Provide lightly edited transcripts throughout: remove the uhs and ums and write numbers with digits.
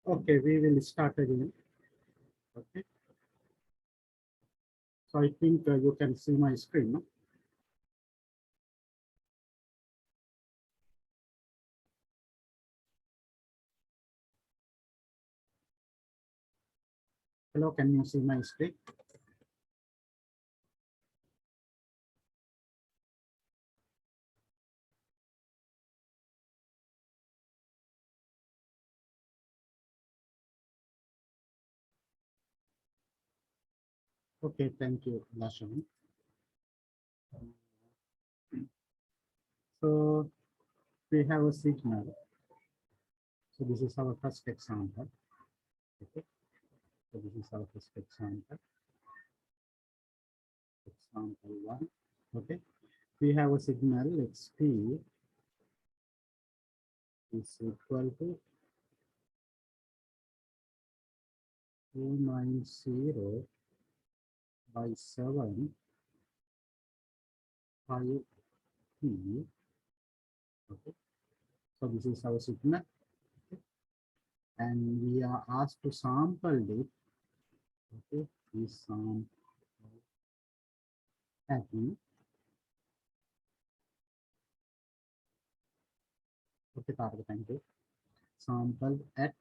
Okay, we will start again. Okay, so I think you can see my screen. No? Hello, can you see my screen? Okay, thank you, Lashan. So we have a signal. So this is our first example. Okay, so this is our first example. Example one. Okay, we have a signal. It's t is equal to 290 by 7 5 t. Okay, so this is our signal. Okay. And we are asked to sample it. Okay, we sample at t. Okay, target thank you. Sample at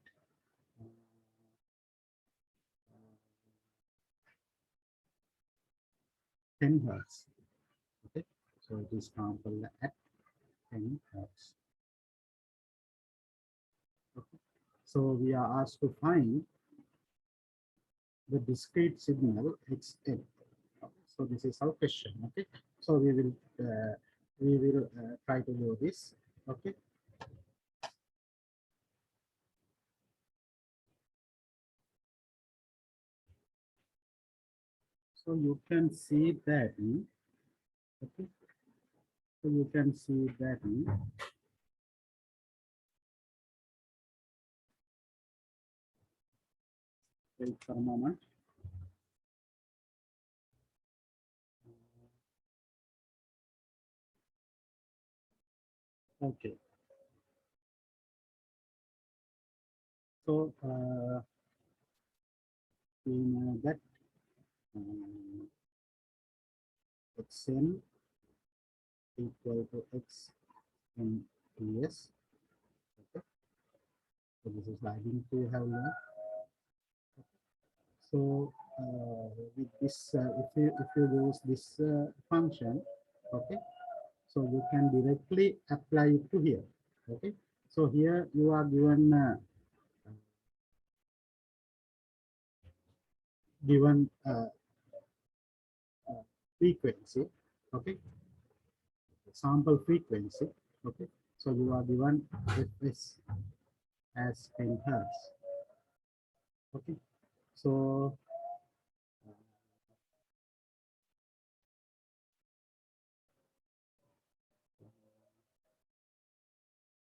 10 hertz. Okay, so it is sample at 10 hertz. Okay, so we are asked to find the discrete signal xn. So this is our question. Okay, so we will try to do this. Okay, so you can see that. Okay, so you can see that. Wait for a moment. Okay, so we know that xn equal to x in ts. Okay, so this is liking to have here. So with this, if you use this function, okay, so you can directly apply it to here. Okay, so here you are given frequency. Okay, sample frequency. Okay, so you are given fs as 10 hertz. Okay, so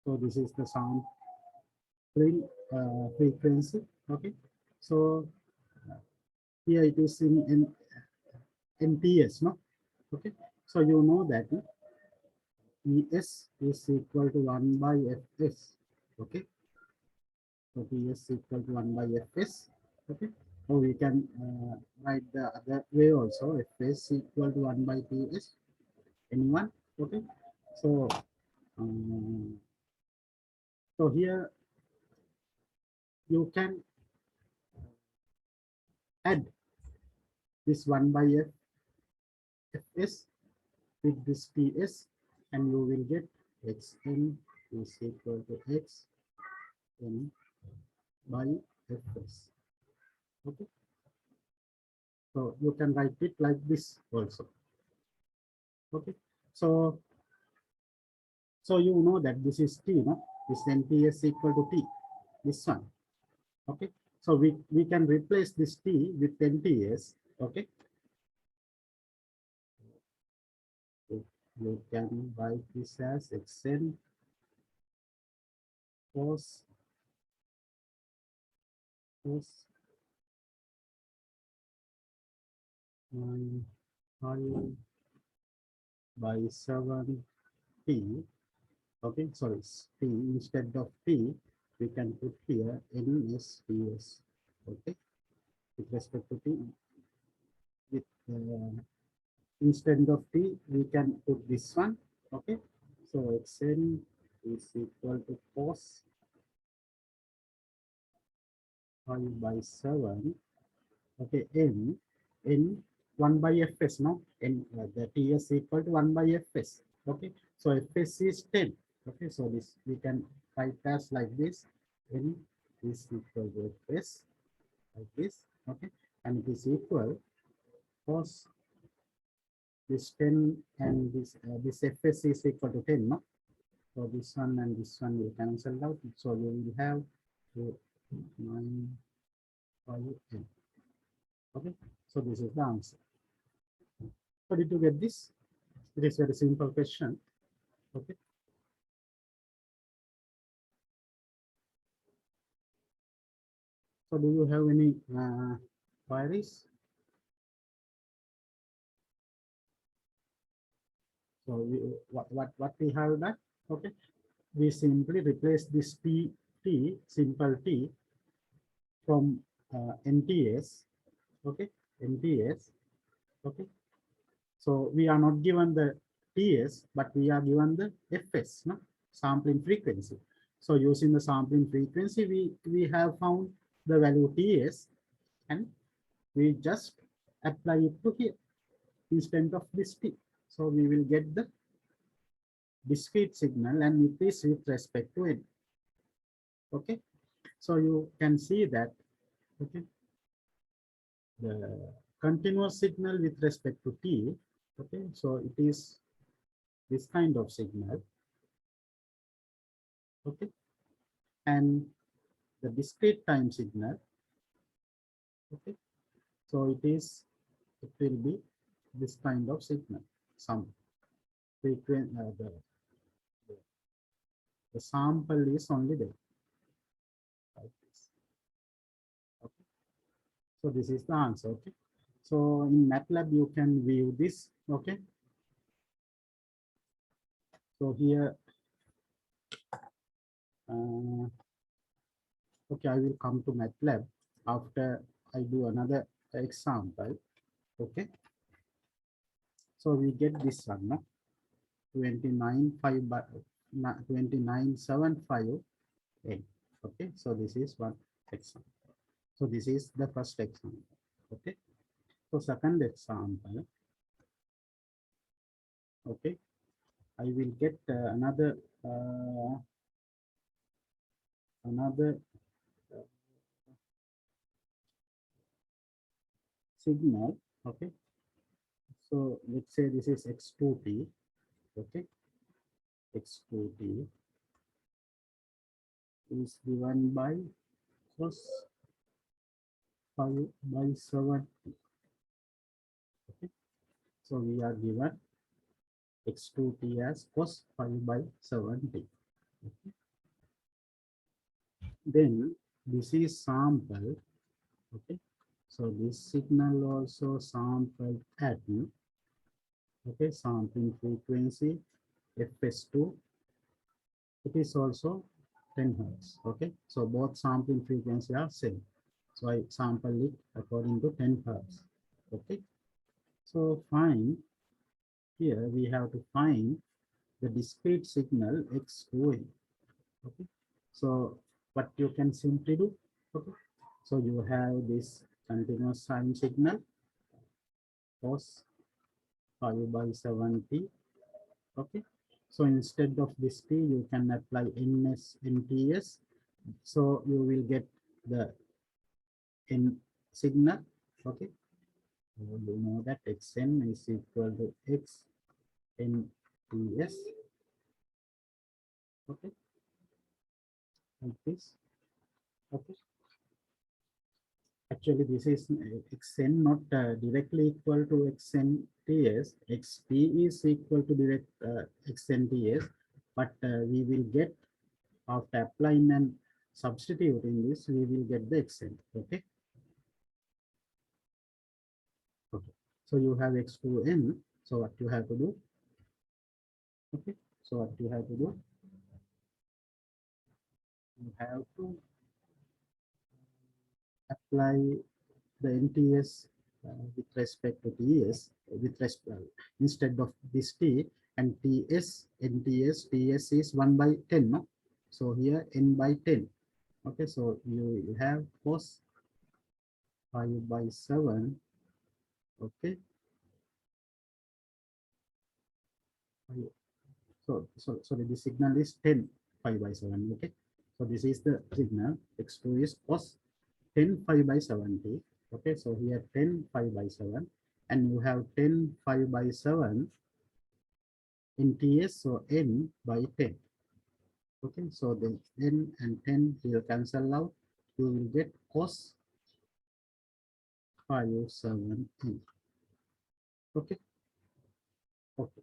so this is the sampling frequency. Okay, so here it is in n.Ts, no? Okay, so you know that Es is equal to 1 by Fs. Okay, so Ts equal to 1 by Fs. Okay, so we can write the other way also. Fs equal to 1 by Ts. Anyone? Okay, so um, so here you can add this 1 by Fs with this Ts, and you will get Xn is equal to Xn by Fs. Okay, so you can write it like this also. Okay, so you know that this is t, no? This n.Ts equal to t, this one. Okay, so we can replace this t with n.Ts. Okay, so you can write this as xn cos 9 pi by 7 t. Okay, sorry, t instead of t. we can put here n.Ts. Okay, with respect to t, with instead of t, we can put this one. Okay, so xn is equal to cos 5/7. Okay, n 1 by fs, no, n the ts equal to 1 by fs. Okay, so fs is 10. Okay, so this we can write as like this, n is equal to fs, like this. Okay, and it is equal cos this 10 and this fs is equal to 10, no, so this one and this one will cancel out, so you will have 9, 5, 10. Okay, so this is the answer. So did you get this? It is very simple question. Okay. So do you have any queries? So what we have done? Okay. We simply replace this simple t from n.Ts. Okay. n.Ts. Okay. So we are not given the Ts, but we are given the Fs, no? Sampling frequency. So using the sampling frequency, we have found the value Ts, and we just apply it to here instead of this T. So we will get the discrete signal, and it is with respect to it. Okay. So you can see that, okay, the continuous signal with respect to T. Okay. So it is this kind of signal. Okay. And the discrete time signal. Okay. So it will be this kind of signal. Some frequent the sample is only there. Like this. Okay. So this is the answer. Okay. So in MATLAB you can view this. Okay. So here, okay, I will come to MATLAB after I do another example. Okay. So we get this one, no? 29.5 by 29.758. Okay, so this is one example. So this is the first example. Okay, so second example. Okay, I will get another signal. Okay, so let's say this is x2t. Okay, x2t is given by cos 5/7. Okay, so we are given x2t as cos 5/7t. Okay. Then this is sample. Okay, so this signal also sampled at, okay, sampling frequency fs2, it is also 10 hertz. Okay, so both sampling frequency are same, so I sample it according to 10 hertz. Okay, so find, here we have to find the discrete signal x2. Okay, so what you can simply do, okay, so you have this continuous sine signal cos 5/7t. Okay, so instead of this t, you can apply n.Ts. So you will get the n signal. Okay, so you know that xn is equal to x n.Ts. Okay, like this. Okay, actually this is xn not directly equal to xn.Ts. xt is equal to direct xn.Ts, but we will get, after applying and substituting this, we will get the xn. Okay. Okay. So you have x2n. So what you have to do? Okay. So what you have to do? you have to apply the n.Ts with respect to Ts with respect instead of this T and Ts n.Ts Ts is 1 by 10, no? So here n by 10. Okay, so you have cos 5 by 7. Okay, so sorry, the signal is 10 5 by 7. Okay, so this is the signal. X2 is cos 10 5 by 70. Okay, so here 10 5 by 7, and you have 10 5 by 7 in Ts, so n by 10. Okay, so the n and 10 will cancel out. You will get cos 5 7 n. Okay, okay.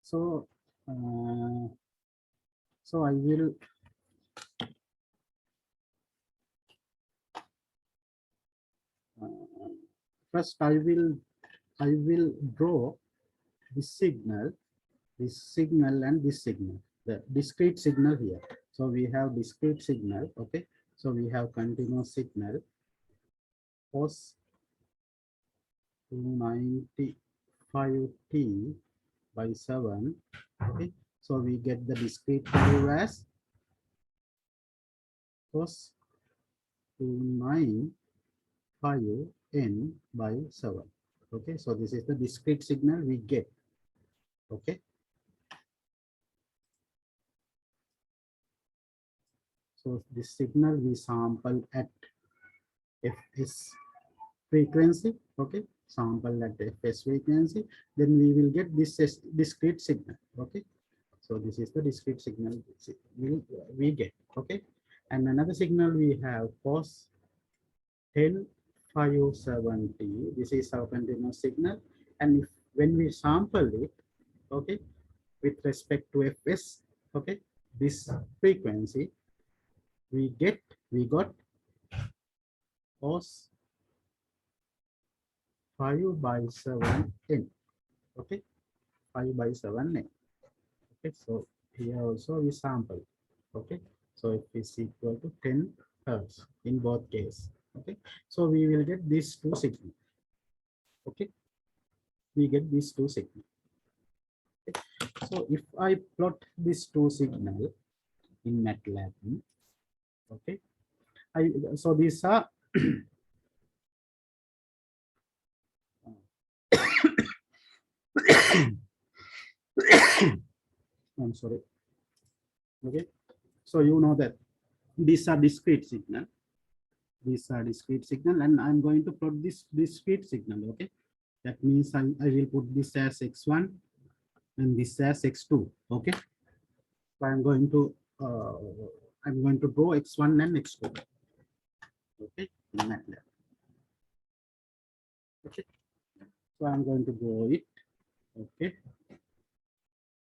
So so I will first I will draw this signal and this signal, the discrete signal here. So we have discrete signal. Okay, so we have continuous signal cos 295t by 7. Okay, so we get the discrete value as cos 295 n by 7. Okay, so this is the discrete signal we get. Okay, so this signal we sample at fs frequency. Okay, sample at fs frequency, then we will get this discrete signal. Okay, so this is the discrete signal we get. Okay, and another signal we have cos 10 570. This is our continuous signal, and if when we sample it, okay, with respect to fs, okay, this frequency, we got cos 5 by 7 n. Okay, 5 by 7 n. Okay, so here also we sample. Okay, so it is equal to 10 hertz in both cases. Okay, so we will get these two signals. Okay, we get these two signals. Okay. So if I plot these two signals in MATLAB, okay, so these are I'm sorry. Okay, so you know that these are discrete signal. These are discrete signal, and I'm going to plot this discrete signal. Okay, that means I will put this as x1 and this as x2. Okay, so I'm going to draw x1 and x2. Okay, in MATLAB. Okay, so I'm going to draw it. Okay,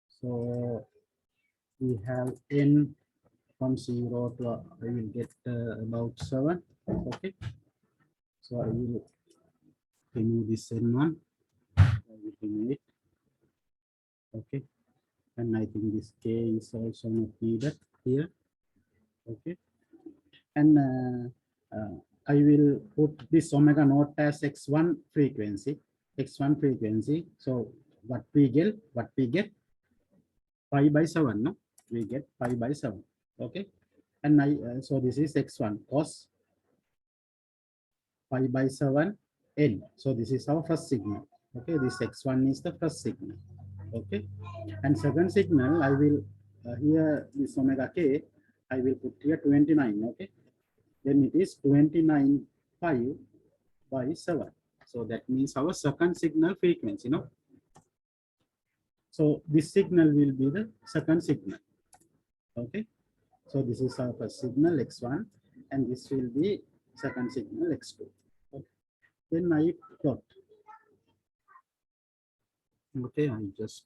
so we have n from 0 to I will get about 7. Okay, so I will remove this n1. I will remove it. Okay, and I think this k is also not needed here. Okay, and I will put this omega naught as x1 frequency. X1 frequency. So what we get 5 by 7. No, we get 5 by 7. Okay, and so this is x1 cos 5 by 7 n. So this is our first signal. Okay, this x1 is the first signal. Okay, and second signal I will here this omega k I will put here 29. Okay, then it is 29 5 by 7. So that means our second signal frequency. No, so this signal will be the second signal. Okay, so this is our first signal x1, and this will be second signal x2. Okay. Then I plot. Okay, I just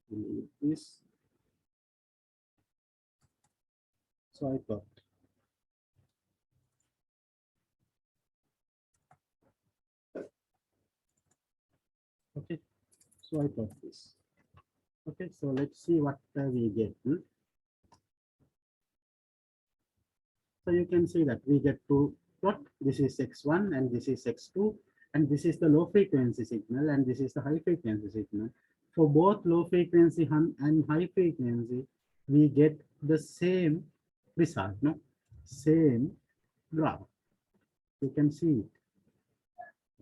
delete this. So I plot. Okay, so I plot this. Okay, so let's see what we get. So you can see that we get to plot. This is x1 and this is x2, and this is the low frequency signal and this is the high frequency signal. For both low frequency and high frequency, we get the same result, no? Same graph. You can see it.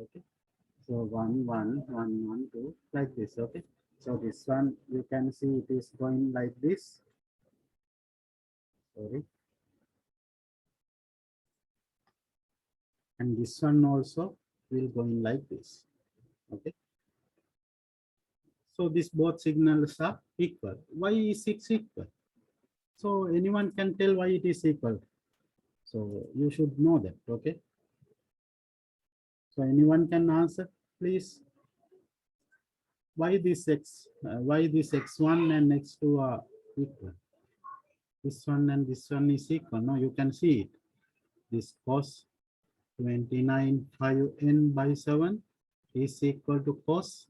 Okay. So 1, 1, 1, 1, 2, like this. Okay. So this one you can see it is going like this. Sorry. And this one also will go in like this. Okay. So these both signals are equal. Why is it equal? So anyone can tell why it is equal. So you should know that. Okay. So anyone can answer, please. Why this x1 and x2 are equal? This one and this one is equal. No, you can see it. This cos 29 5n by 7 is equal to cos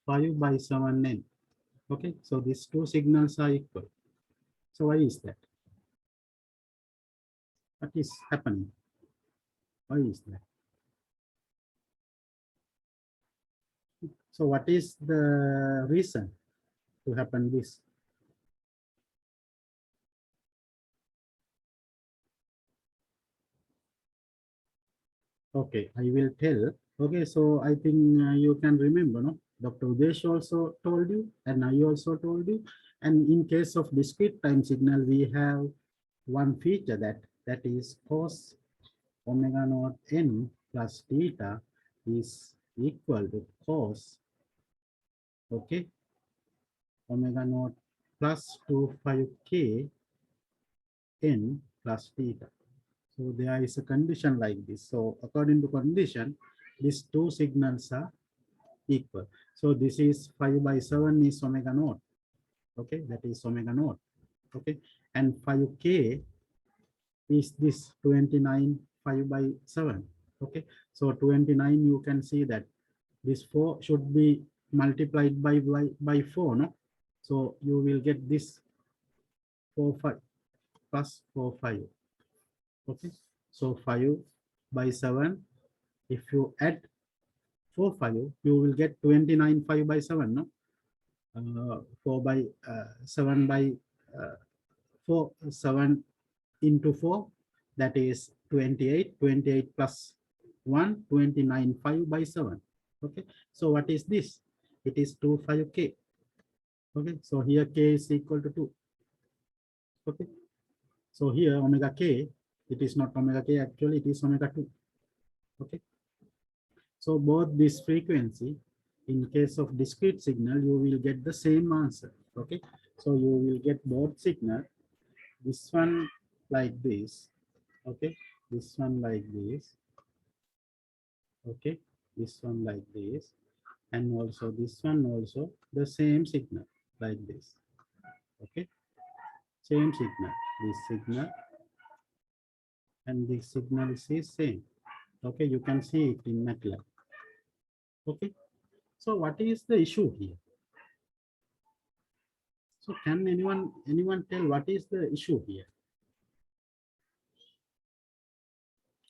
5 by 7n. Okay, so these two signals are equal. So why is that? What is happening? Why is that? So what is the reason to happen this? Okay, I will tell. Okay, so I think you can remember, no? Dr. Udesh also told you, and I also told you. And in case of discrete time signal, we have one feature that is cos omega naught n plus theta is equal to cos, okay, omega naught plus 25k n plus theta. So there is a condition like this. So according to condition, these two signals are equal. So this is 5 by 7 is omega naught. Okay, that is omega naught. Okay, and 5k is this 29 5 by 7. Okay, so 29 you can see that this 4 should be multiplied by 4, no? So you will get this 4 5 plus 4 5. Okay, so 5 by 7, if you add 4 5, you will get 29 5 by 7, no? 4 by 7 by 4 7 into 4, that is 28. 28 plus 1, 29 5 by 7. Okay, so what is this? It is 25k. Okay, so here k is equal to 2. Okay, so here omega k, it is not omega k, actually it is omega 2. Okay, so both this frequency, in case of discrete signal, you will get the same answer. Okay, so you will get both signal, this one like this, okay, this one like this, okay, this one like this, and also this one also the same signal like this. Okay, same signal, this signal and this signal is same. Okay, you can see it in MATLAB. Okay, so what is the issue here? So can anyone tell what is the issue here?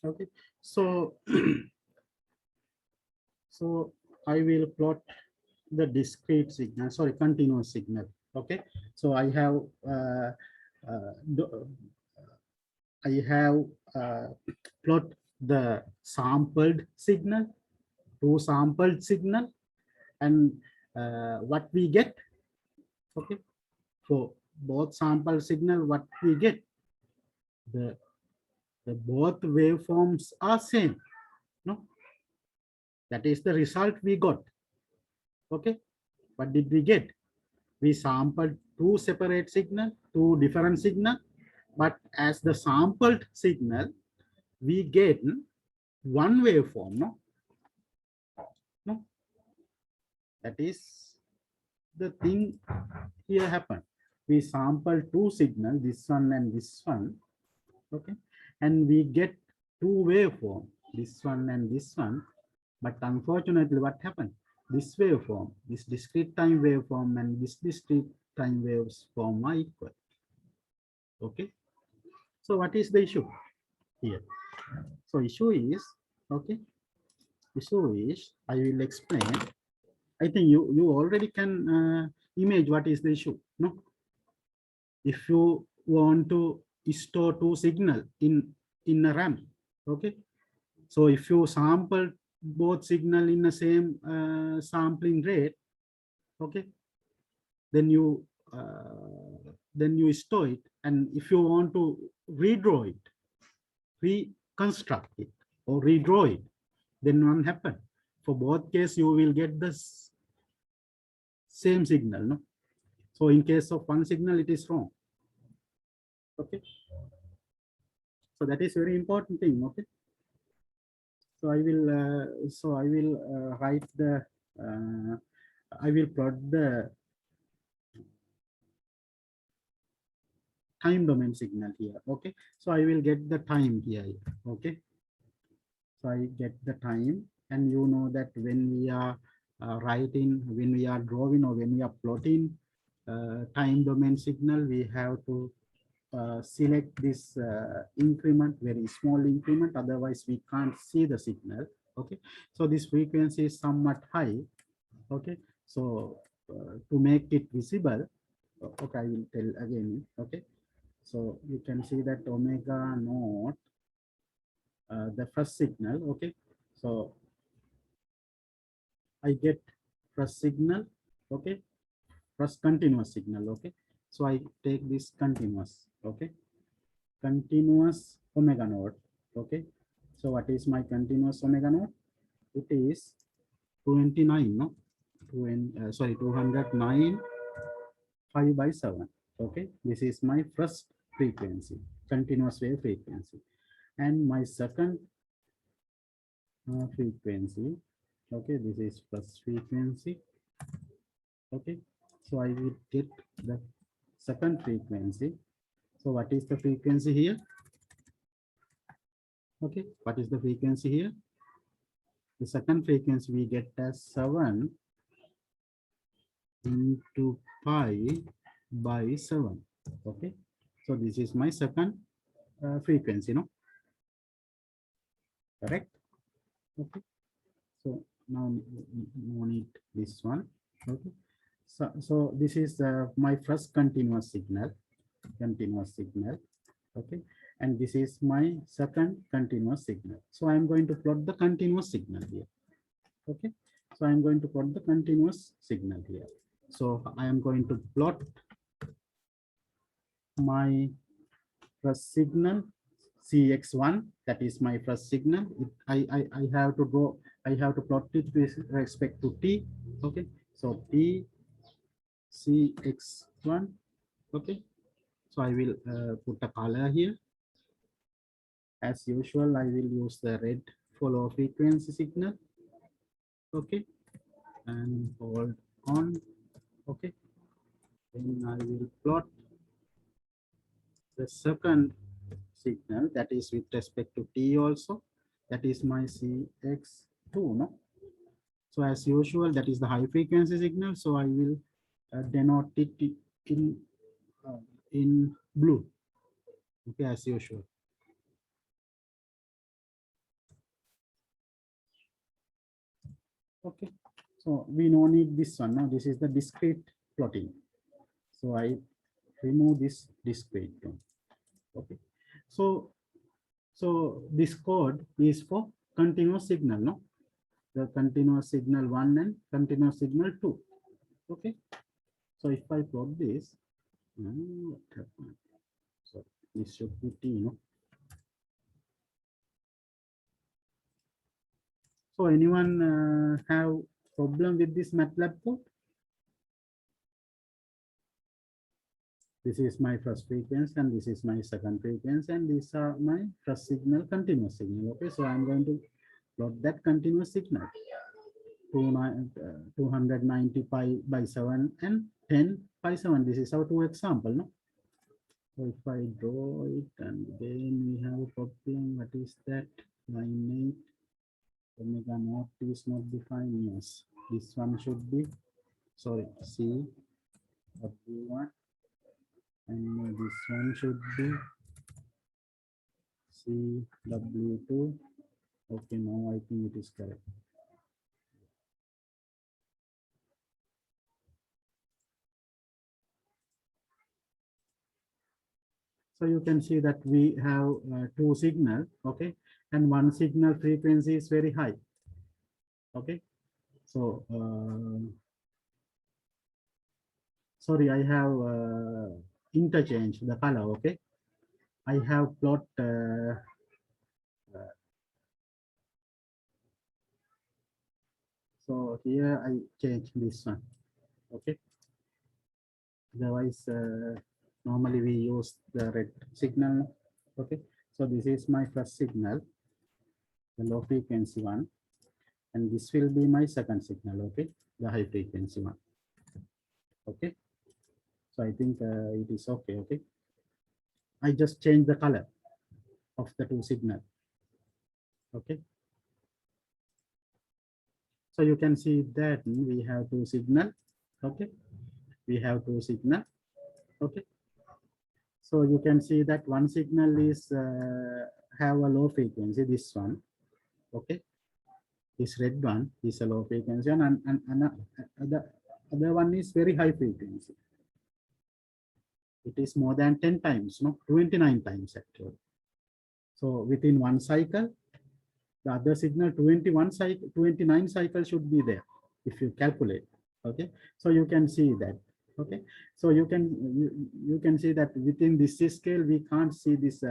Okay, so so I will plot the discrete signal, sorry, continuous signal. Okay, so I have plot the sampled signal, two sampled signal, and what we get. Okay, for both sample signal, what we get, the both waveforms are same, no? That is the result we got. Okay, what did we get? We sampled two separate signal, two different signal, but as the sampled signal, we get one waveform, no? No, that is the thing here happened. We sample two signal, this one and this one, okay, and we get two waveform, this one and this one. But unfortunately, what happened? This waveform, this discrete time waveform and this discrete time waveform are equal. Okay, So what is the issue here? So issue is, okay, issue is, I will explain. I think you already can image what is the issue, no? If you want to store two signal in a RAM, okay? So if you sample both signal in the same sampling rate, okay, then you store it. And if you want to redraw it, reconstruct it, or redraw it, then one happen. For both case, you will get the same signal, no? So in case of one signal, it is wrong. Okay. So that is very important thing. Okay. So I will write the I will plot the time domain signal here. Okay. So I will get the time here. Okay. So I get the time, and you know that when we are writing, when we are drawing, or when we are plotting time domain signal, we have to select this increment, very small increment, otherwise we can't see the signal. Okay, so this frequency is somewhat high. Okay, so to make it visible, okay, I will tell again. Okay, so you can see that omega naught, the first signal. Okay, so I get first signal. Okay, first continuous signal. Okay, so I take this continuous. Okay, continuous omega naught. Okay, so what is my continuous omega naught? It is 29, no? 209 5 by 7. Okay, this is my first frequency, continuous wave frequency. And my second frequency, okay, this is first frequency. Okay, so I will get the second frequency. So what is the frequency here? Okay, what is the frequency here? The second frequency we get as 7 into pi by 7. Okay, so this is my second frequency, no? Correct? Okay, so now no need this one. Okay, so this is my first continuous signal. Okay, and this is my second continuous signal. So I'm going to plot the continuous signal here. Okay, so I'm going to plot the continuous signal here. So I am going to plot my first signal Cx1, that is my first signal. I have to go, I have to plot it with respect to t. Okay, so t Cx1. Okay, so I will put a color here. As usual, I will use the red follow frequency signal. Okay, and hold on. Okay, then I will plot the second signal, that is with respect to t also, that is my Cx2, no? So as usual, that is the high frequency signal, so I will denote it uh, in blue. Okay, as usual. Okay, so we no need this one. Now this is the discrete plotting, so I remove this discrete one. Okay, so this code is for continuous signal, no? The continuous signal 1 and continuous signal 2. Okay, so if I plot this, what happened? So this should be t, no? So anyone have problem with this MATLAB code? This is my first frequency, and this is my second frequency, and these are my first signal, continuous signal. Okay, so I'm going to plot that continuous signal. 290 pi by 7 and 10 by 7. This is our two example, no? So if I draw it, and then we have a problem. What is that? 98 omega naught is not defined. Yes, this one should be, sorry, C W1, and this one should be Cw2. Okay, now I think it is correct. So you can see that we have two signal, okay, and one signal frequency is very high. Okay, so sorry, I have interchanged the color. Okay, I have plot so here I change this one. Okay, otherwise normally we use the red signal. Okay, so this is my first signal, the low frequency one, and this will be my second signal. Okay, the high frequency one. Okay, so I think it is okay. Okay, I just change the color of the two signal. Okay, so you can see that we have two signal. Okay, we have two signal. Okay, so you can see that one signal is have a low frequency, this one. Okay, this red one is a low frequency, and the other one is very high frequency. It is more than 10 times, no, 29 times actually. So within one cycle, the other signal 21 cycle, 29 cycles should be there if you calculate. Okay, so you can see that. Okay, so you can see that within this scale we can't see this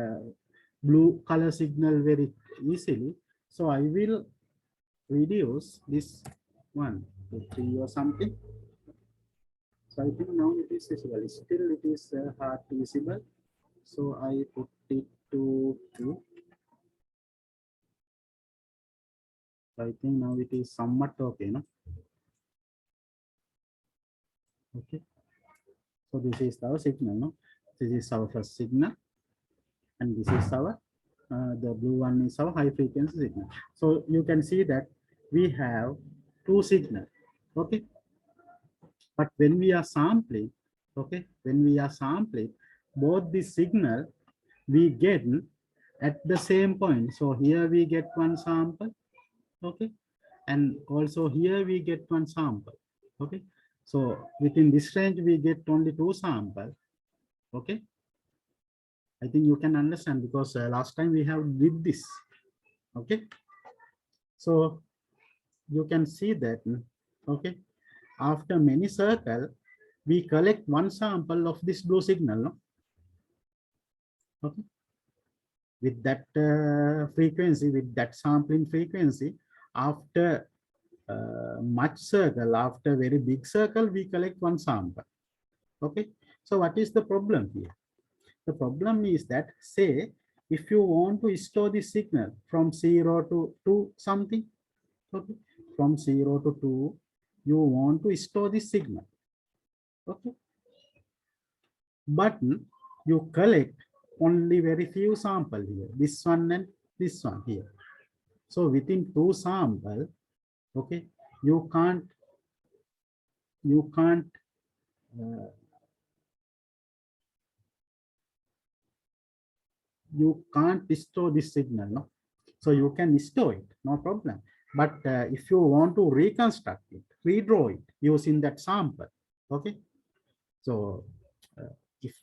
blue color signal very easily. So I will reduce this 1 to 3 or something. So I think now it is visible. Still it is hard to visible. So I put it to 2. So I think now it is somewhat okay, no? Okay. So this is our signal, no? This is our first signal, and this is our the blue one is our high frequency signal. So you can see that we have two signals. Okay. But when we are sampling, okay, when we are sampling both the signal, we get at the same point. So here we get one sample, okay, and also here we get one sample, okay. So within this range we get only two samples, okay. I think you can understand because last time we have did this, okay. So you can see that, okay, after many circle we collect one sample of this blue signal, no? Okay, with that frequency, with that sampling frequency, after much circle, after very big circle, we collect one sample. Okay, so what is the problem here? The problem is that, say, if you want to store the signal from 0 to 2 something, okay, from 0 to 2, you want to store the signal, okay, but you collect only very few sample here, this one and this one here. So within two sample, okay, you can't uh, you can't store this signal, no? So you can store it, no problem. But if you want to reconstruct it, redraw it using that sample, okay. So if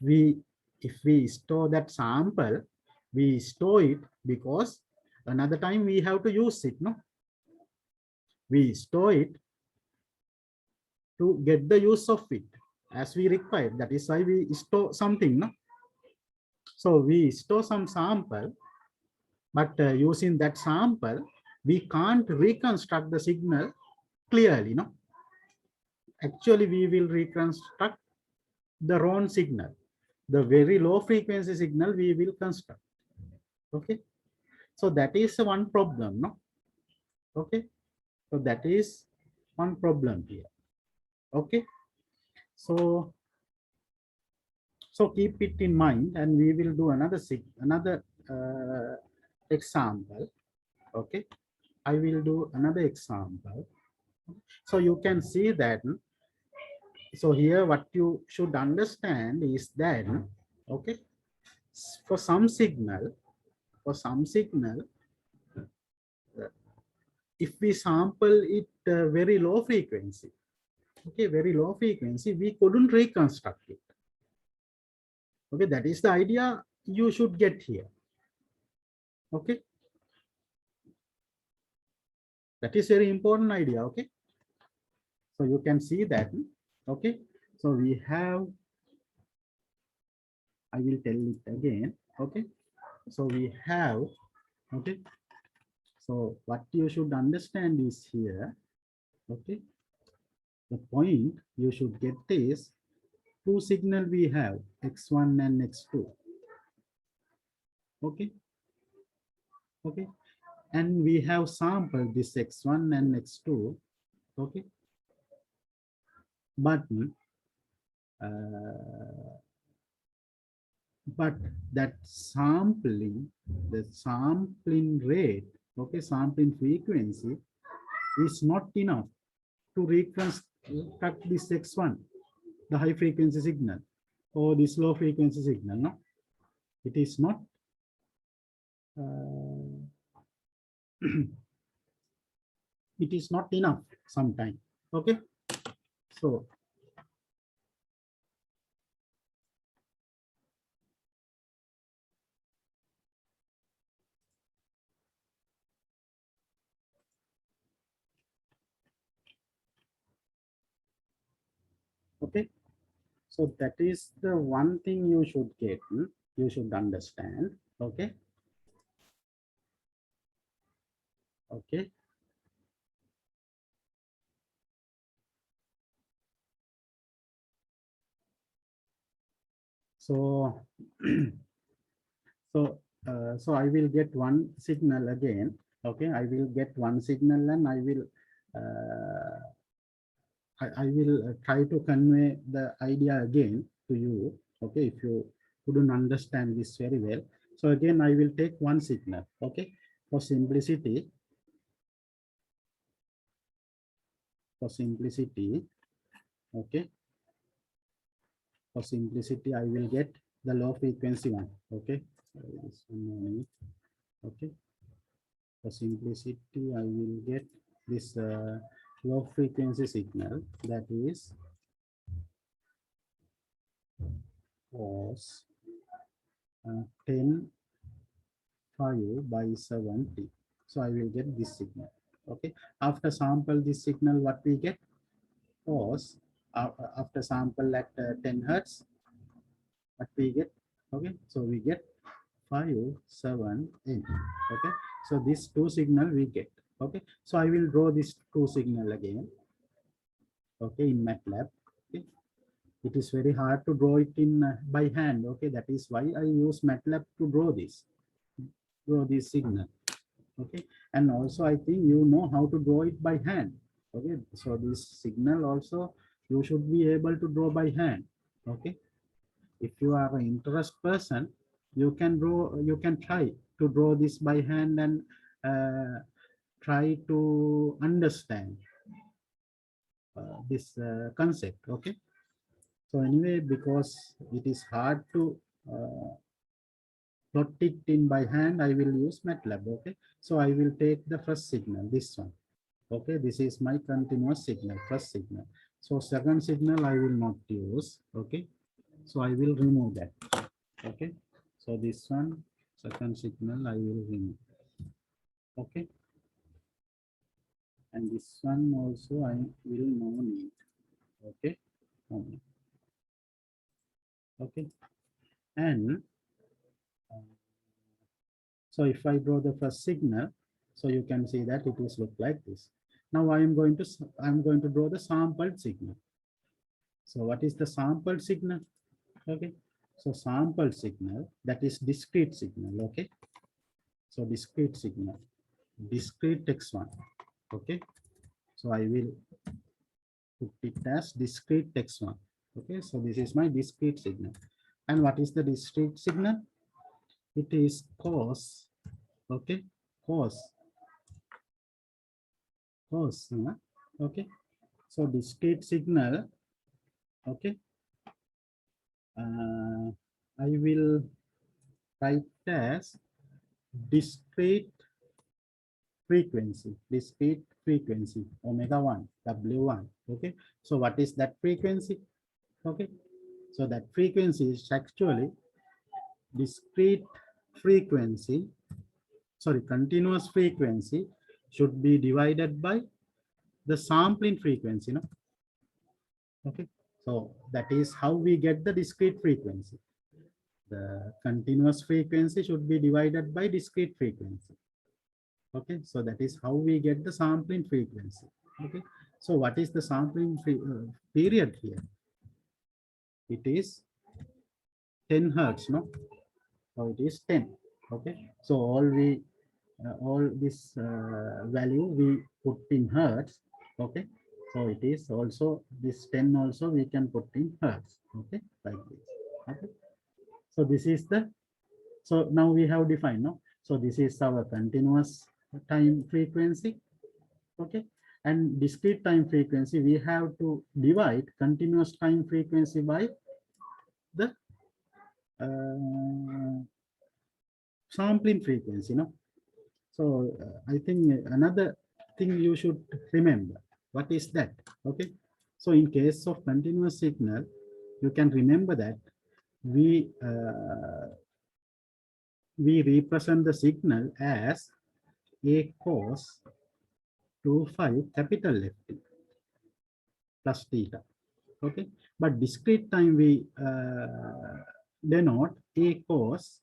we store that sample, we store it because another time we have to use it, no? We store it to get the use of it as we require. That is why we store something, no? So we store some sample, but using that sample, we can't reconstruct the signal clearly, no? Actually, we will reconstruct the wrong signal. The very low frequency signal we will construct. Okay. So that is one problem, no? Okay. So that is one problem here. Okay. So keep it in mind, and we will do another example. Okay. I will do another example. So you can see that. So here what you should understand is that, okay, for some signal, for some signal, if we sample it very low frequency, okay, very low frequency, we couldn't reconstruct it. Okay, that is the idea you should get here. Okay, that is very important idea. Okay, so you can see that. Okay, so we have, I will tell it again. Okay, so we have, okay, so what you should understand is here, okay, the point you should get is two signal we have, x1 and x2. Okay, okay, and we have sampled this x1 and x2. Okay, but that sampling, the sampling rate, okay, sampling frequency is not enough to reconstruct this x1, the high frequency signal, or this low frequency signal. No, it is not. It is not enough sometimes. Okay, so okay, so that is the one thing you should get, you should understand. Okay, okay, so so I will get one signal again. Okay, I will get one signal and I will I will try to convey the idea again to you. Okay, if you couldn't understand this very well, so again I will take one signal. Okay, for simplicity, okay, for simplicity I will get the low frequency one. Okay, okay, for simplicity I will get this low frequency signal, that is cos 10 5 by 70. So I will get this signal. Okay, after sample this signal, what we get? Cos after sample at 10 hertz, what we get? Okay, so we get 5 7 8. Okay, so this two signal we get. Okay, so I will draw this two signal again. Okay, in MATLAB. Okay, it is very hard to draw it in by hand. Okay, that is why I use MATLAB to draw this signal. Okay, and also I think you know how to draw it by hand. Okay, so this signal also you should be able to draw by hand. Okay, if you are an interest person, you can try to draw this by hand and try to understand this concept. Okay, so anyway, because it is hard to plot it in by hand, I will use MATLAB. Okay, so I will take the first signal, this one. Okay, this is my continuous signal, first signal. So second signal I will not use. Okay, so I will remove that. Okay, so this one, second signal I will remove. Okay, and this one also I will no need. Okay, okay, and so if I draw the first signal, so you can see that it is look like this. Now I'm going to draw the sampled signal. So what is the sampled signal? Okay, so sampled signal, that is discrete signal. Okay, so discrete signal, discrete x1. Okay, so I will put it as discrete x1. Okay, so this is my discrete signal. And what is the discrete signal? It is cos. Okay, cos. Okay, so discrete signal. Okay, I will write as discrete frequency omega 1 W1. Okay, so what is that frequency? Okay, so that frequency is actually discrete frequency, sorry, continuous frequency should be divided by the sampling frequency, no? Okay, so that is how we get the discrete frequency. The continuous frequency should be divided by discrete frequency. Okay, so that is how we get the sampling frequency. Okay, so what is the sampling period here? It is 10 hertz, no? So it is 10. Okay, so all this value we put in hertz. Okay, so it is also this 10 also we can put in hertz. Okay, like this. Okay, so this is the, so now we have defined, no? So this is our continuous time frequency. Okay, and discrete time frequency, we have to divide continuous time frequency by the sampling frequency, no? So I think another thing you should remember, what is that? Okay, so in case of continuous signal, you can remember that we represent the signal as a cos 2 5 capital F plus theta. Okay, but discrete time we denote a cos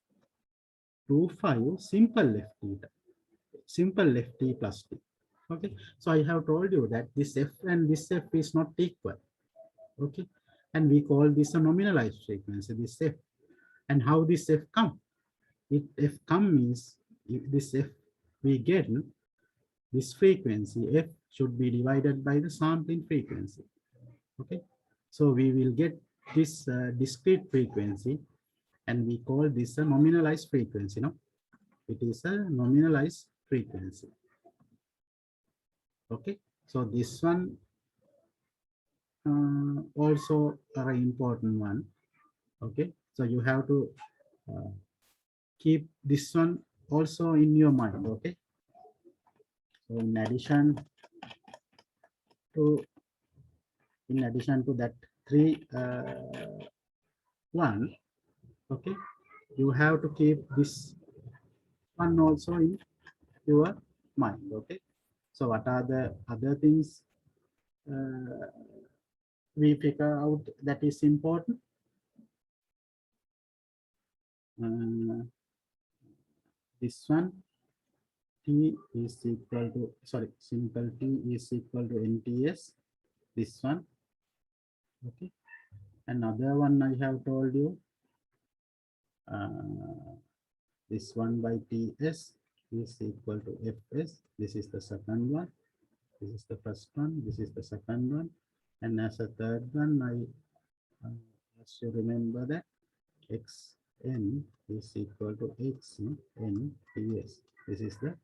2 5 simple left theta, simple left t plus t. Okay, so I have told you that this f and this f is not equal. Okay, and we call this a nominalized frequency, this f. And how this f come? It f come means if this f we get, this frequency f should be divided by the sampling frequency. Okay, so we will get this discrete frequency, and we call this a nominalized frequency. No, it is a nominalized frequency. Okay, so this one also a very important one. Okay, so you have to keep this one also in your mind. Okay, so in addition to that three one, okay, you have to keep this one also in your mind. Okay, so what are the other things we figure out that is important? This one, T is equal to, sorry, simple T is equal to n.Ts, this one. Okay, another one I have told you, this 1 by Ts is equal to Fs. This is the second one, this is the first one, this is the second one, and as a third one, I just remember that Xn is equal to Xn.Ts. This is the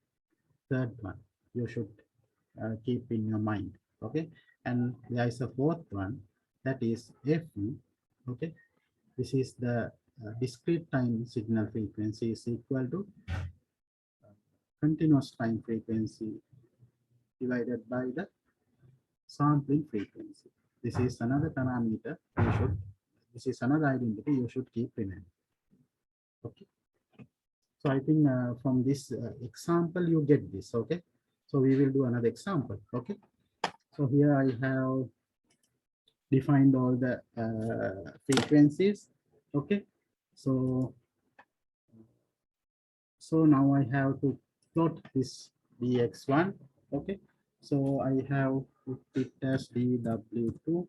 third one you should keep in your mind. Okay, and there is a fourth one, that is F. Okay, this is the discrete time signal frequency is equal to continuous time frequency divided by the sampling frequency. This is another parameter you should, this is another identity you should keep in mind. Okay, so I think from this example you get this. Okay, so we will do another example. Okay, so here I have defined all the frequencies. Okay, so now I have to plot this dx1. Okay, so I have put it as dw2,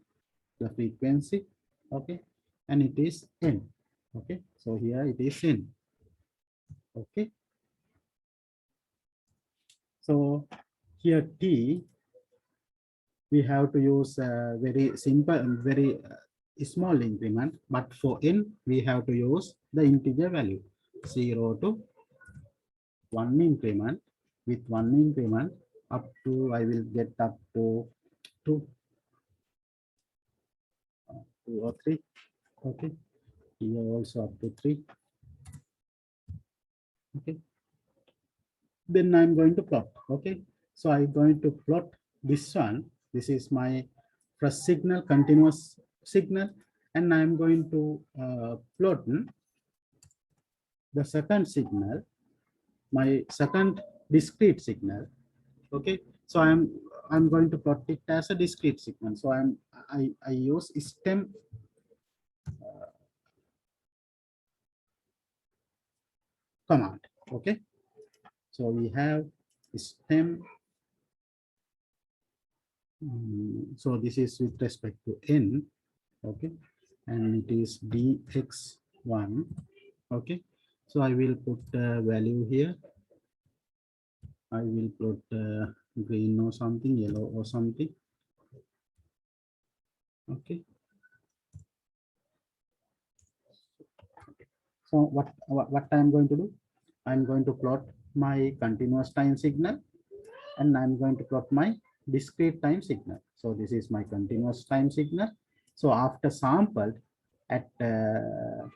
the frequency. Okay, and it is n. Okay, so here it is n. Okay, so here t, we have to use a very simple and very small increment, but for n we have to use the integer value 0 to 1 increment. With 1 increment up to, I will get up to 2 or 3. Okay, here also up to 3. Okay, then I'm going to plot. Okay, so I'm going to plot this one. This is my first signal, continuous signal, and I'm going to plot the second signal, my second discrete signal. Okay, so I'm going to plot it as a discrete signal. So I use stem command. Okay, so we have stem. So this is with respect to n. Okay, and it is dx1. Okay, so I will put the value here. I will put green or something, yellow or something. Okay, so what I'm going to do, I'm going to plot my continuous time signal, and I'm going to plot my discrete time signal. So this is my continuous time signal. So after sampled at 10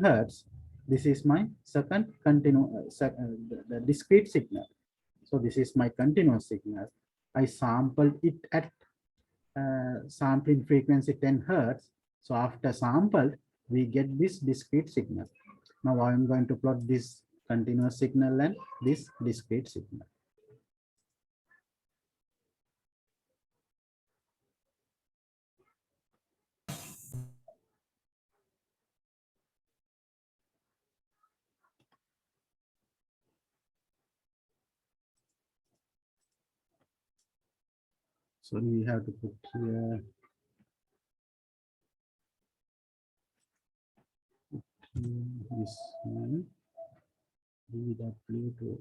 hertz, this is my second continuous the discrete signal. So this is my continuous signal. I sampled it at sampling frequency 10 hertz. So after sampled, we get this discrete signal. Now I'm going to plot this continuous signal and this discrete signal. So we have to put here this one dw2.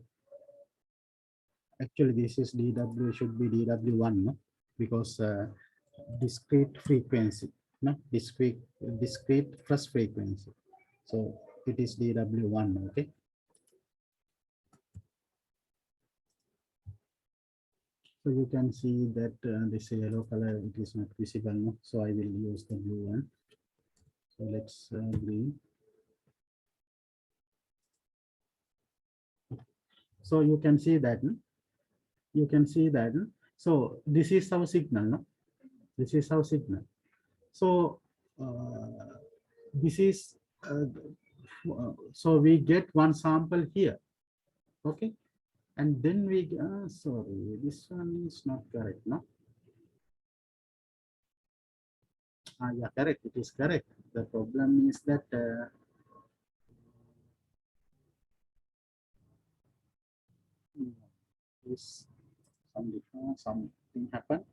Actually, this is dw should be dw1, no? Because discrete frequency, no, discrete first frequency. So it is dw1. Okay. So you can see that this yellow color, it is not visible, no? So I will use the blue one. So let's green. So you can see that, no? You can see that. No? So this is our signal, no? This is our signal. So this is so we get one sample here. Okay, and then we sorry, this one is not correct, no? Yeah, correct, it is correct. The problem is that is something happened.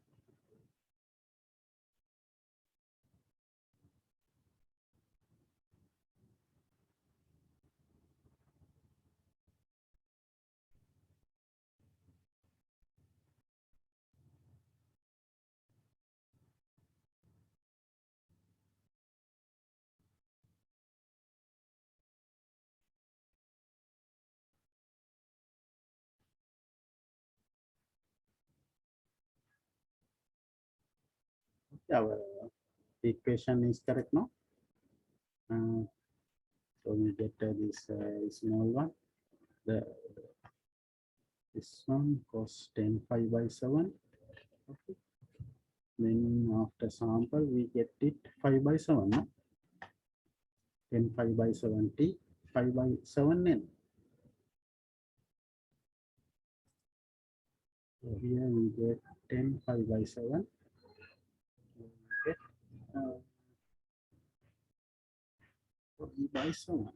Our equation is correct, no? So we get this small one. This one cos 10 pi by 7. Okay. Then after sample, we get it 5 by 7. No? 10 pi by 70, 5 by 7n. So here we get 10 pi by 7. We get 3 by 7.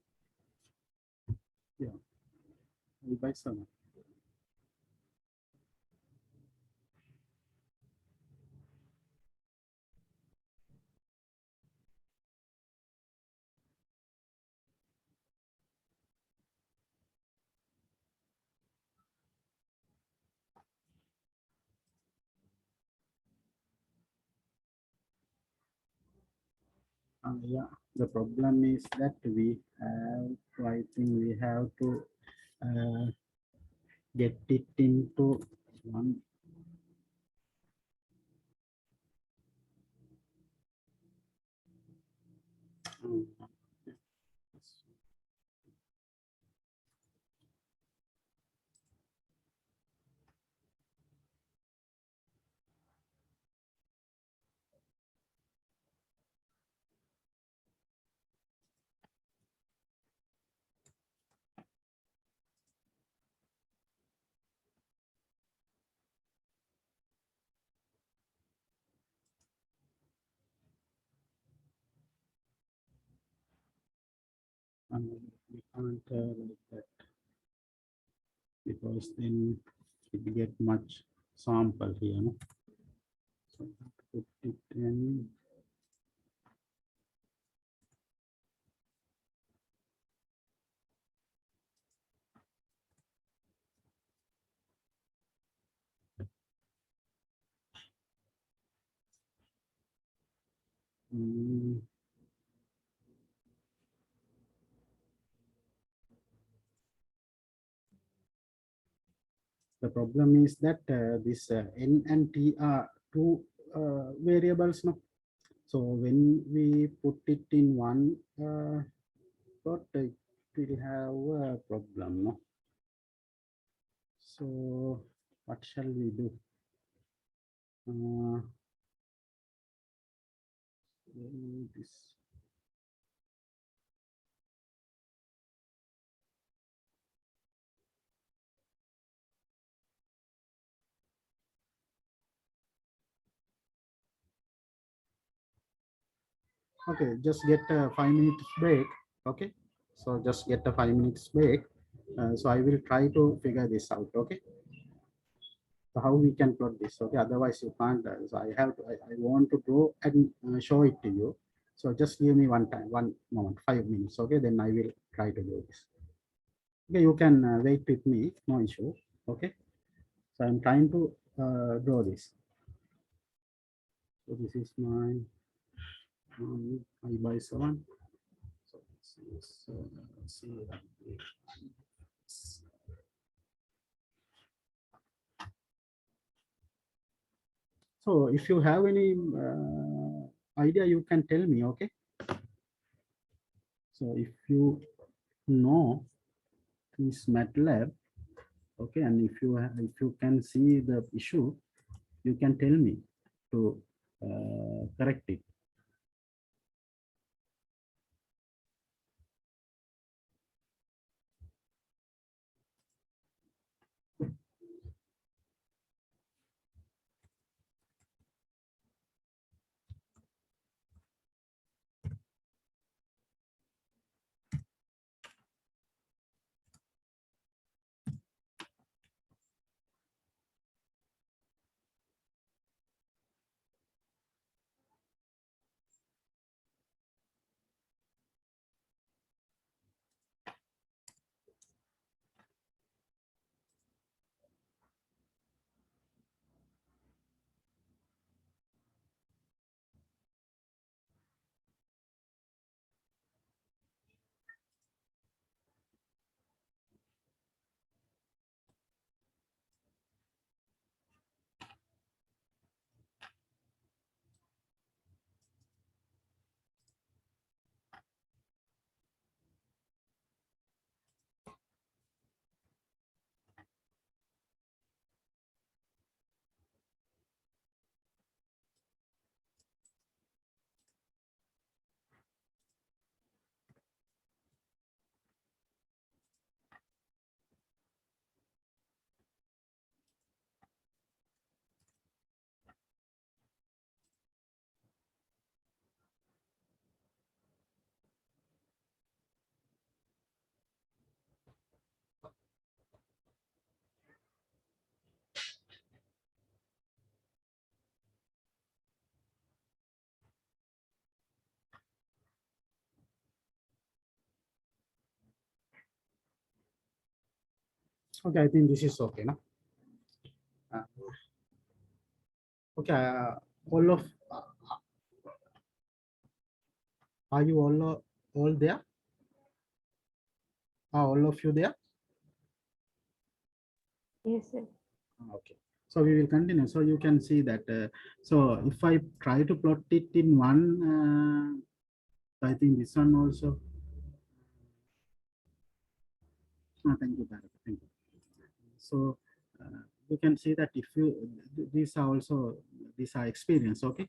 Yeah, 3 by 7. Yeah, the problem is that we have, I think we have to get it into one. we can't like that, because then it get much sample here, no? So put it in. Mm, the problem is that this n and t are two variables, no? So when we put it in one plot, it will have a problem, no? So what shall we do? Uh, this. Okay, just get a 5 minutes break. Okay, so just get a 5 minutes break. So I will try to figure this out. Okay, so how we can plot this? Okay, otherwise you can't. So I have to. I want to draw and show it to you. So just give me one time, one moment, 5 minutes. Okay, then I will try to do this. Okay, you can wait with me. No issue. Okay, so I'm trying to draw this. So this is my I by 7. So this is so if you have any idea, you can tell me. Okay. So if you know this MATLAB, okay, and if you can see the issue, you can tell me to correct it. Okay, I think this is okay. No? Uh, okay, all of are you all there? Are all of you there? Yes, sir. Okay, so we will continue. So you can see that. So if I try to plot it in one, I think this one also. Oh, thank you, Bharat. Thank you. So you can see that if you these are also these are experience. Okay,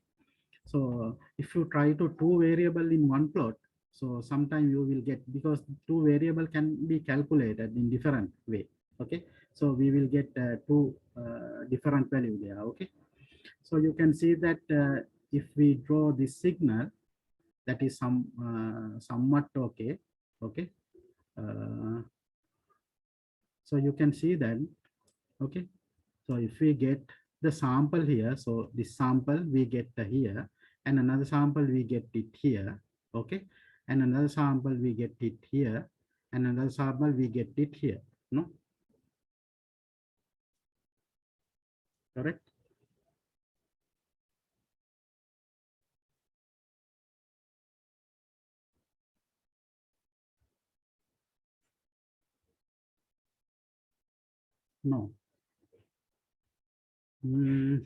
so if you try to two variable in one plot, so sometime you will get, because two variable can be calculated in different way. Okay, so we will get two different value there. Okay, so you can see that if we draw this signal, that is somewhat okay. Okay, So you can see that, okay. So if we get the sample here, so this sample we get here, and another sample we get it here, okay, and another sample we get it here, and another sample we get it here, no, correct? No. Mm,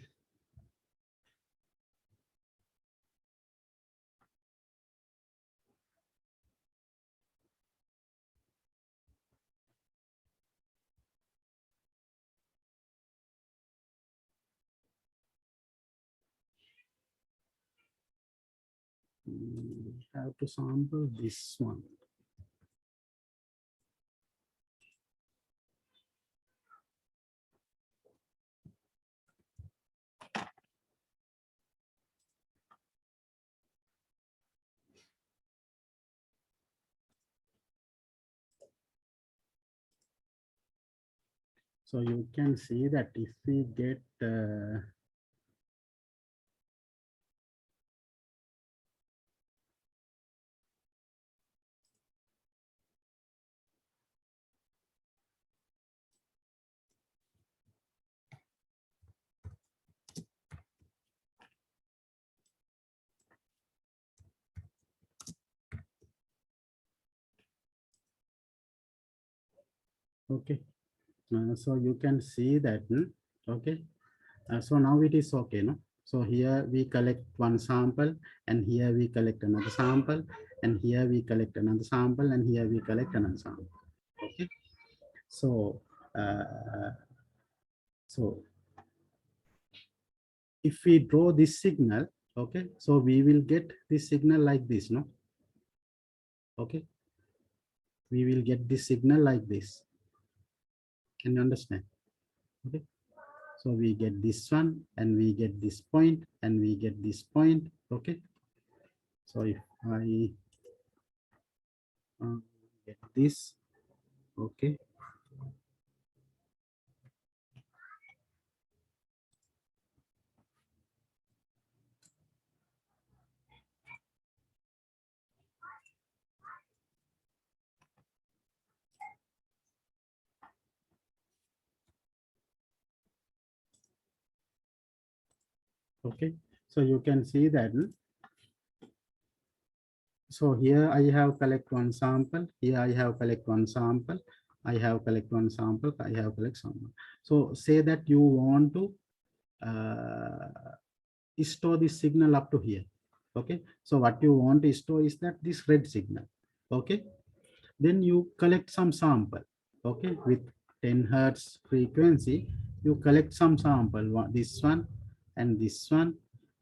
have to sample this one. So you can see that if we get okay, so you can see that, okay. So now it is okay, no? So here we collect one sample, and here we collect another sample, and here we collect another sample, and here we collect another sample. Okay. So, so if we draw this signal, okay, so we will get this signal like this, no? Okay. We will get this signal like this. Can you understand? Okay. So we get this one, and we get this point, and we get this point. Okay. So if I get this, okay. Okay, so you can see that. So here I have collect one sample, here I have collect one sample, I have collect one sample, I have collect sample. So say that you want to store this signal up to here. Okay, so what you want to store is that this red signal. Okay, then you collect some sample. Okay, with 10 hertz frequency, you collect some sample, this one, and this one,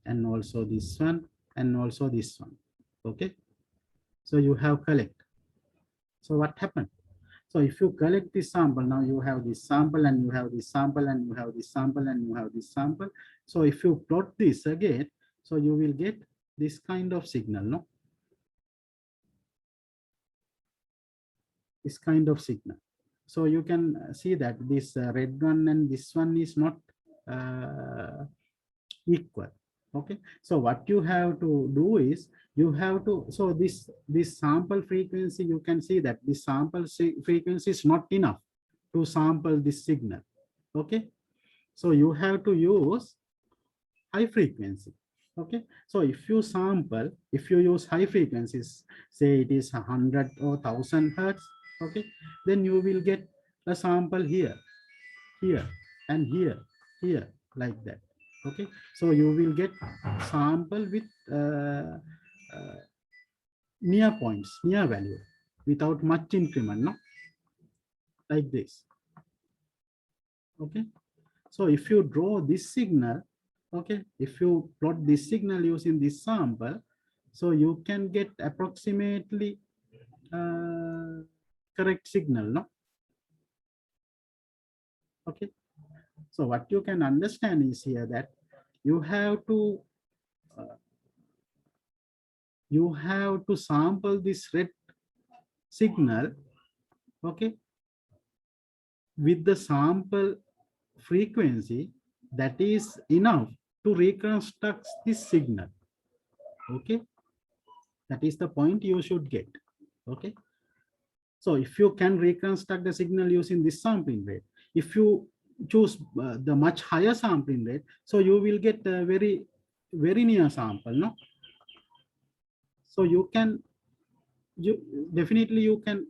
and also this one, and also this one. Okay, so you have collect. So what happened? So if you collect this sample, now you have this sample, and you have this sample, and you have this sample, and you have this sample. So if you plot this again, so you will get this kind of signal, no? This kind of signal. So you can see that this red one and this one is not equal. Okay, so what you have to do is you have to, so this sample frequency, you can see that this sample frequency is not enough to sample this signal. Okay, so you have to use high frequency. Okay, so if you sample, if you use high frequencies, say it is 100 or 1000 hertz, okay, then you will get a sample here, here, and here, here, like that. Okay, so you will get sample with near points, near value, without much increment, no, like this. Okay, so if you draw this signal, okay, if you plot this signal using this sample, so you can get approximately correct signal, no? Okay, so what you can understand is here that you have to sample this red signal, Okay, with the sample frequency, that is enough to reconstruct this signal. Okay, that is the point you should get. Okay, so if you can reconstruct the signal using this sampling rate, if you choose the much higher sampling rate, so you will get a very near sample, no? So you can, you definitely you can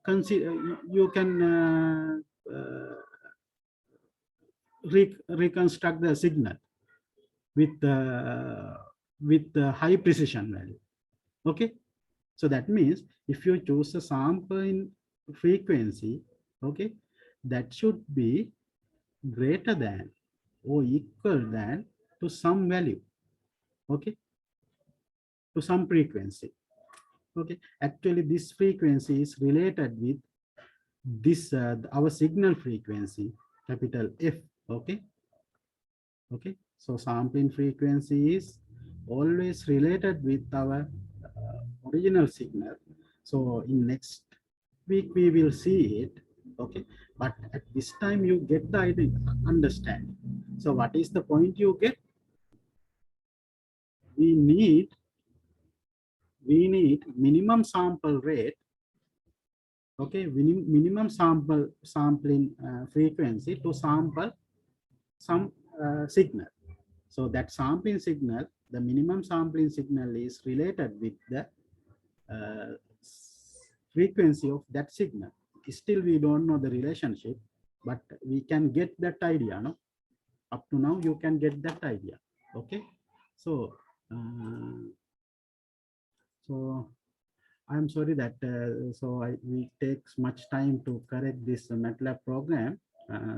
consider, you can reconstruct the signal with the high precision value. Okay, so that means if you choose a sample in frequency, okay, that should be greater than or equal than to some value, okay, to some frequency. Okay, actually this frequency is related with this our signal frequency, capital F. Okay, okay, so sampling frequency is always related with our original signal. So in next week we will see it. Okay, but at this time you get the idea, understand. So what is the point you get? We need minimum sample rate. Okay, minimum sampling frequency to sample some signal. So that sampling signal, the minimum sampling signal is related with the frequency of that signal. Still we don't know the relationship, but we can get that idea, no? Up to now you can get that idea. Okay, so so I'm sorry that we takes much time to correct this MATLAB program.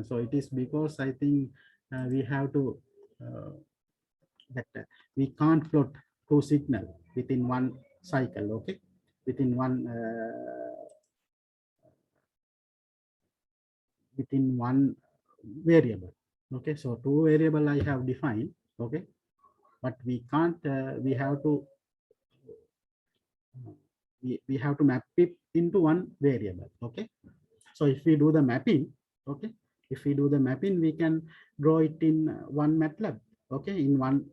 So it is because I think we have to that we can't plot two signal within one cycle. Okay, within one variable. Okay, so two variable I have defined. Okay, but we can't. We have to we have to map it into one variable. Okay, so if we do the mapping, okay, if we do the mapping, we can draw it in one MATLAB. Okay, in one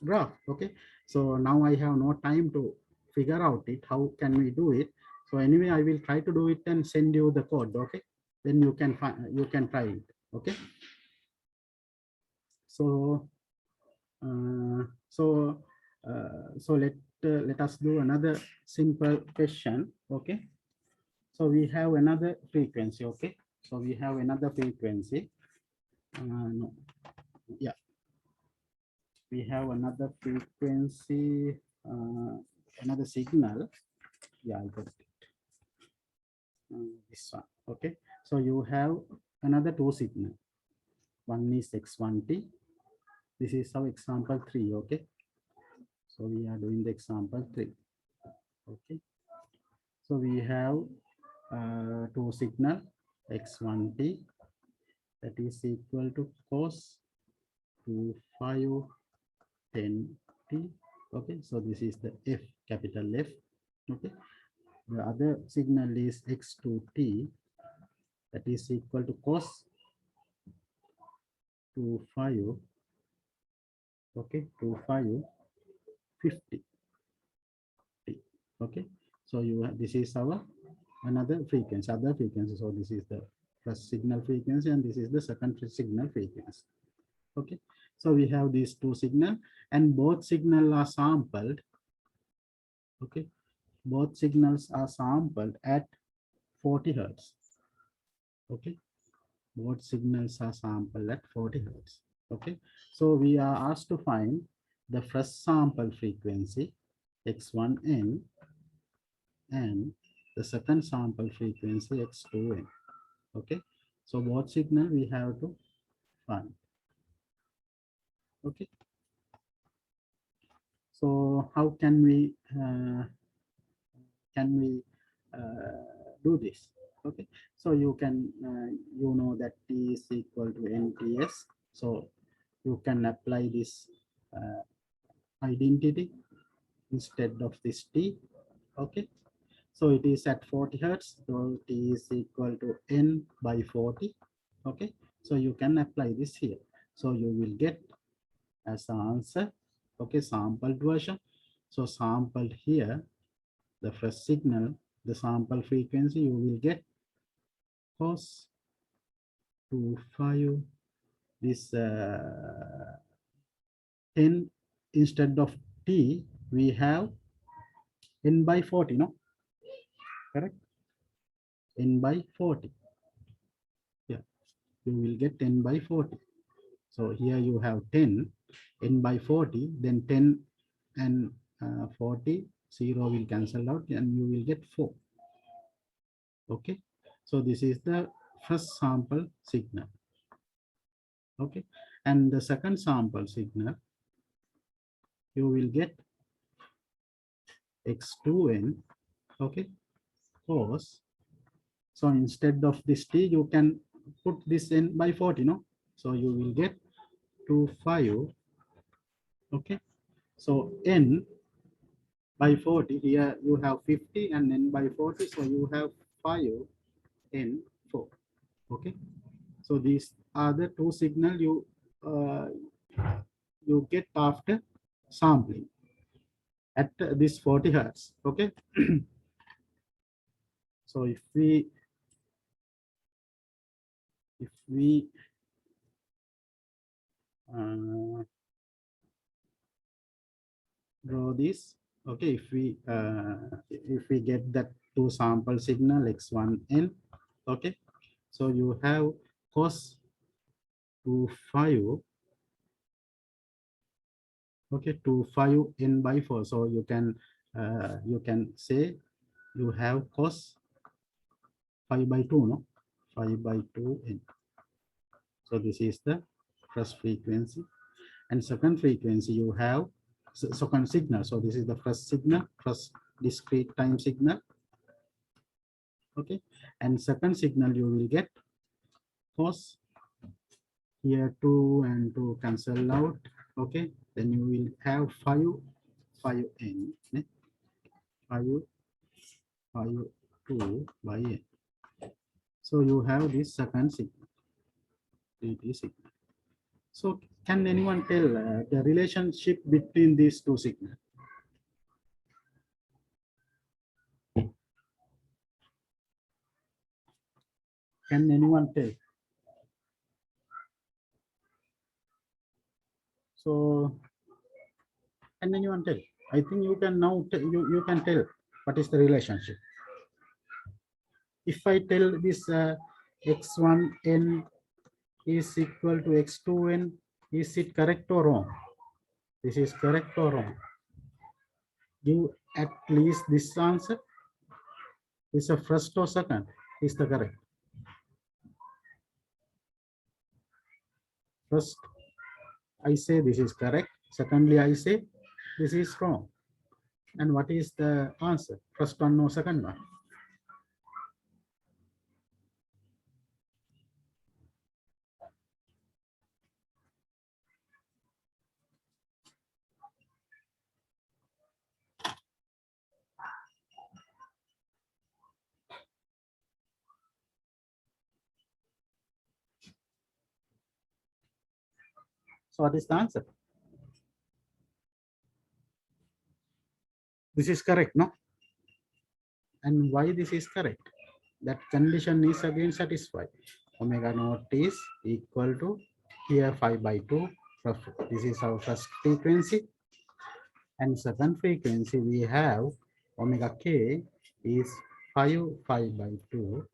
graph. Okay, so now I have no time to figure out it. How can we do it? So anyway, I will try to do it and send you the code. Okay, then you can find, you can try it. Okay, so uh, so let us do another simple question. Okay, so we have another frequency. Okay, so we have another frequency. No, yeah, we have another frequency, another signal. Yeah, I got it. This one. Okay, so you have another two signal. One is X1T. This is our example 3. Okay, so we are doing the example 3. Okay, so we have two signal X1T, that is equal to cos 2510T. Okay, so this is the F, capital F. Okay, the other signal is X2T, that is equal to cos 25, okay, 2550T. Okay, so you have, this is our another frequency, other frequency. So this is the first signal frequency and this is the second signal frequency. Okay, so we have these two signal and both signal are sampled. Okay, both signals are sampled at 40 hertz. Okay, both signals are sampled at 40 hertz. Okay, so we are asked to find the first sample frequency x1n and the second sample frequency x2n. Okay, so both signal we have to find. Okay, so how can we do this? Okay, so you can you know that T is equal to n.Ts, so you can apply this identity instead of this T. Okay, So it is at 40 hertz. So T is equal to N by 40. Okay. So you can apply this here. So you will get as the answer. Okay. Sampled version. So sampled here, the first signal, the sample frequency, you will get cos 25, this 10 instead of T, we have N by 40, no? Correct? N by 40. Yeah, you will get 10 by 40. So here you have 10, N by 40, then 10 and 40, 0 will cancel out and you will get 4. Okay, so this is the first sample signal. Okay, and the second sample signal, you will get x2n, okay, cos. So instead of this t, you can put this n by 40, no? So you will get 25, okay. So n by 40, here you have 50 and n by 40, so you have 5 n 4, okay. So these are the two signal you get after sampling at this 40 hertz, okay. So if we draw this, okay, if we get that two sample signal x1 n, okay, so you have cos 25, okay, 25 n by 4, so you can say you have cos 5 by 2, no, 5 by 2 n. So this is the first frequency, and second frequency you have second signal. So this is the first signal, first discrete time signal, okay, and second signal you will get cos, here 2 and 2 cancel out, okay, then you will have 5 n, 5 2 by n. So you have this second signal, 3T signal. So can anyone tell the relationship between these two signals? Can anyone tell? So can anyone tell? I think you can now you can tell what is the relationship. If I tell this x1n is equal to x2n, is it correct or wrong? This is correct or wrong? Give at least this answer. Is a first or second? Is the correct? First, I say this is correct. Secondly, I say this is wrong. And what is the answer? First one or second one? So what is the answer? This is correct, no? And why this is correct? That condition is again satisfied. Omega naught is equal to here 5 by 2. This is our first frequency. And second frequency we have omega k is 5 by 2.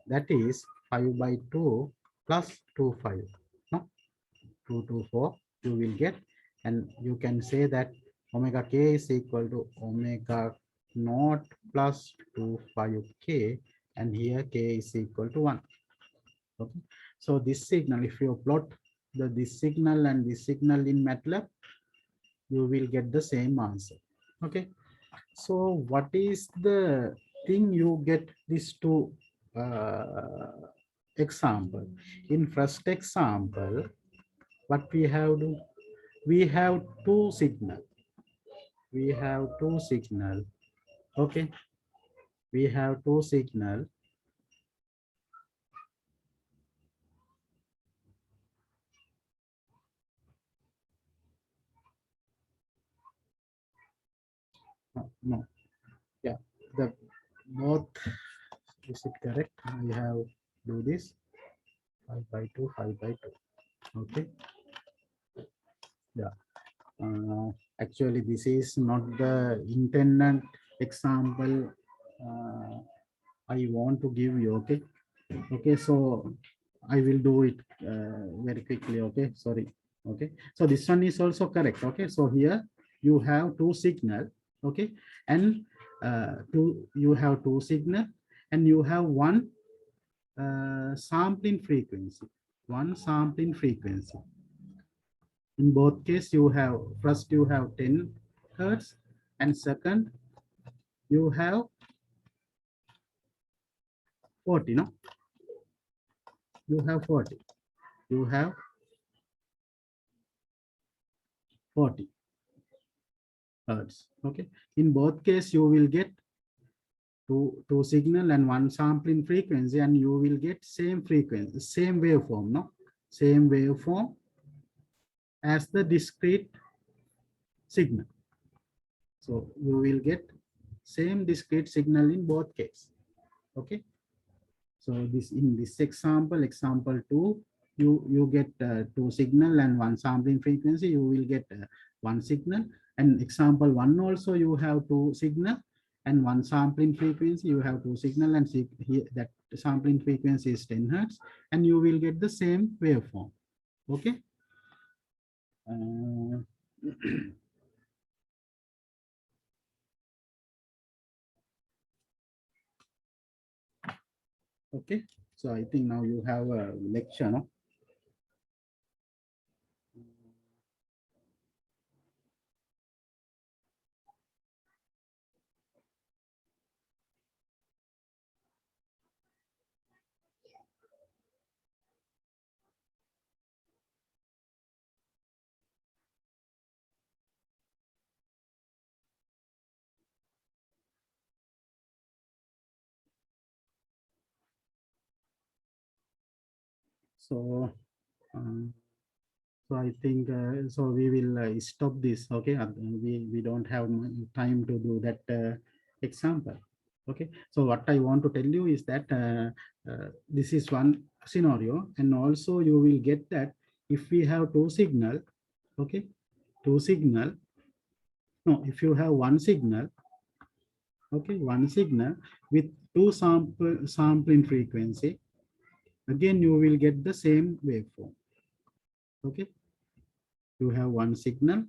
That is 5 by 2 plus 2 5. No? 2 2 4 you will get, and you can say that omega k is equal to omega naught plus 2 5 k, and here k is equal to 1. Okay, so this signal, if you plot this signal and this signal in MATLAB, you will get the same answer. Okay, so what is the thing you get these two example? In first example, what we have to, we have two signal, okay, we have two signal. No, yeah, the both, is it correct? I have do this 5 by 2, 5 by 2. Okay, yeah. Actually, this is not the intended example I want to give you. Okay, okay, so I will do it very quickly. Okay, sorry. Okay, so this one is also correct. Okay, so here you have two signal. Okay, and you have two signal, and you have one sampling frequency. One sampling frequency. In both case, you have first you have 10 hertz, and second you have 40. No, you have 40. You have 40 hertz. Okay, in both case you will get two signal and one sampling frequency, and you will get same frequency, same waveform. No, same waveform as the discrete signal. So you will get same discrete signal in both case. Okay, so this in this example 2, you get two signal and one sampling frequency, you will get one signal. And example 1 also, you have two signal and one sampling frequency, you have two signal, and here that sampling frequency is 10 hertz, and you will get the same waveform. Okay, okay, so I think now you have a lecture, no? So um, so I think so we will stop this. Okay, we don't have time to do that example. Okay, so what I want to tell you is that this is one scenario, and also you will get that if we have two signal. Okay, two signal. No, if you have one signal. Okay, one signal with two sampling frequency, again you will get the same waveform. Okay, you have one signal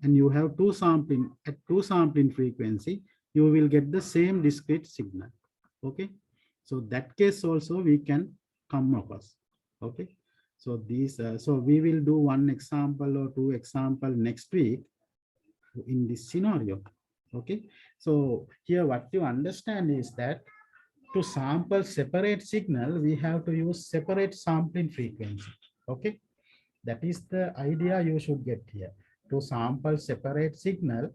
and you have two sampling at two sampling frequency, you will get the same discrete signal. Okay, so that case also we can come across. Okay, so these so we will do one example or two example next week in this scenario. Okay, so here what you understand is that to sample separate signal, we have to use separate sampling frequency. Okay, that is the idea you should get here. To sample separate signal,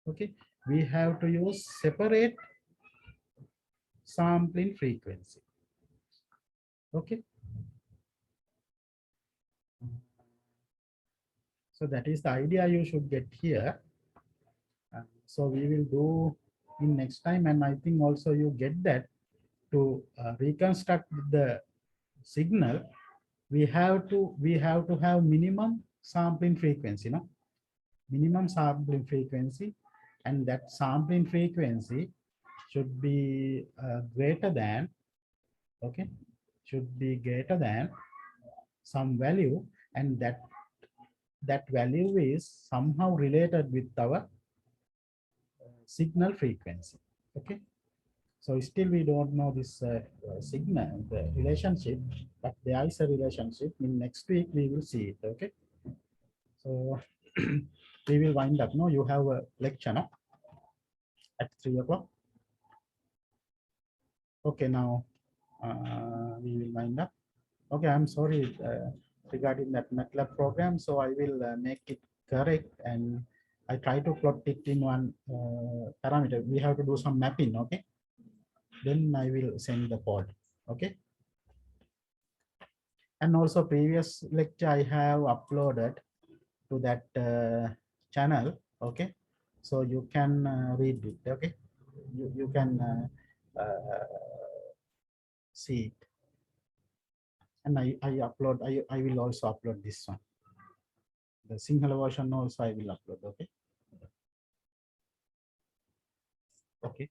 okay, we have to use separate sampling frequency. Okay, so that is the idea you should get here. So we will do in next time, and I think also you get that to reconstruct the signal, we have to have minimum sampling frequency, no? Minimum sampling frequency, and that sampling frequency should be greater than, okay, should be greater than some value, and that value is somehow related with our signal frequency. Okay, so still we don't know this signal, the relationship, but there is a relationship. In next week we will see it. Okay, so we will wind up. No, you have a lecture, no, at 3 o'clock. Okay, now we will wind up. Okay, I'm sorry regarding that MATLAB program. So I will make it correct, and I try to plot it in one parameter. We have to do some mapping. Okay, then I will send the pod. Okay. And also previous lecture I have uploaded to that channel. Okay. So you can read it. Okay. You can see it. And I will also upload this one. The single version also I will upload. Okay. Okay.